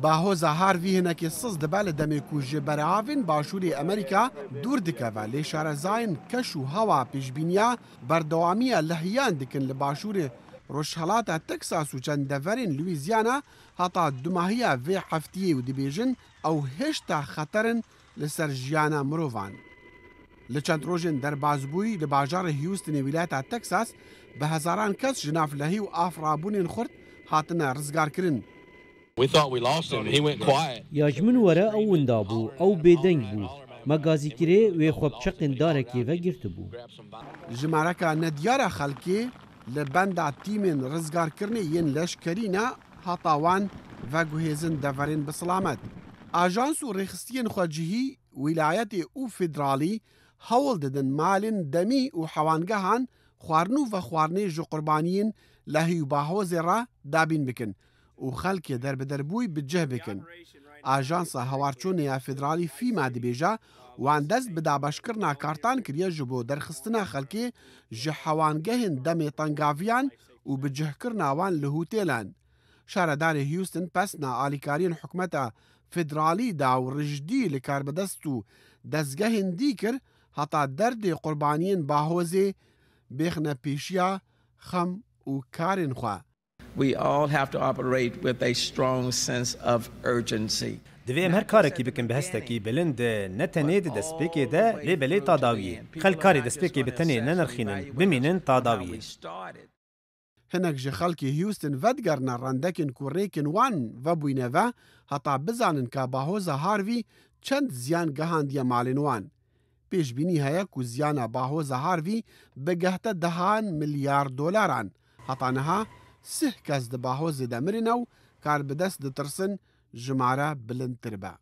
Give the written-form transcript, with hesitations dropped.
باهۆزە هاروی هینەکی سز دەبا لە دەمێک و ژێ بەرهاوین باشووری ئەمریکا دوور دکەوە لێ شارەزایین کەش و هەوا پێشبینیا بەردەوامیە لە هیان دکن لە باشووری ڕۆژهەڵاتە تەکساس و چەندەڤەرین لویزیانە هەتا دوماهیە vê هەفتیە و دەبێژن ئەو هێشتا خەتەرن لەسەر ژیانە مرۆڤان. لە چەند ڕۆژێن دەربازبووی لە باژارە هیوستنی ویلایەتە تەکساس بە هەزاران کەس ژنافلەهی و ئافرابوونێن خورد هاتنە ڕزگارکردن. یاژمن وەرە ئەو وندا بوو ئەو بێدەنگ بوو مەگازیکرێ وێ خۆبچەقین دارێکێڤە گرت بوو. ژمارەکە نەدیارە خەڵکێ لە بەندا تیمên ڕزگارکردنê yên leşkerîne heta wan veguhêzin deverên biselamet. Ajans û rêxistiyên xwecihî, wîlayetê û federalî hewl didin malên demî û hewangehan xwarin û vexwarinê ji qurbaniyên lehî û bahozê re dabîn bikin û xelkê derbederbûyî bi cih bikin. Ajansa Hewarçûnê Federalî fîma dibêje wan dest bi dabeşkirina kartan kiriye ji bo derxistina xelkê ji hewangehên demê tengaviyan û bi cihkirina wan li hûtêlan. Şaredarê Houston pesna alîkariyên hikûmeta federalî da û rijdî li karbidest û dezgehên dî kir heta derdê qurbaniyên bahozê bêxine pêşiya xem û karên xwe. We all have to operate with a strong sense of urgency. Divê em her karekî bikin bi hestekî bilind ne tenê di destpêkê de lê belê tadawiyê. Xelk karê destpêkê bi tenê nenirxînin bimînin tadawiyê. Hinek ji xelkê Houston vedgerna rendekên ku rêkên wan vebûyne ve heta bizanin ka bahoza Harvey çend ziyan gihandiye malên wan. Pêşbînî heye ku ziyana bahoza Harvey bigehte dehan milyar dolaran. Heta niha sih kes di bahozê de mirin ew kar bi dest ditirsin jimare bilindtir be.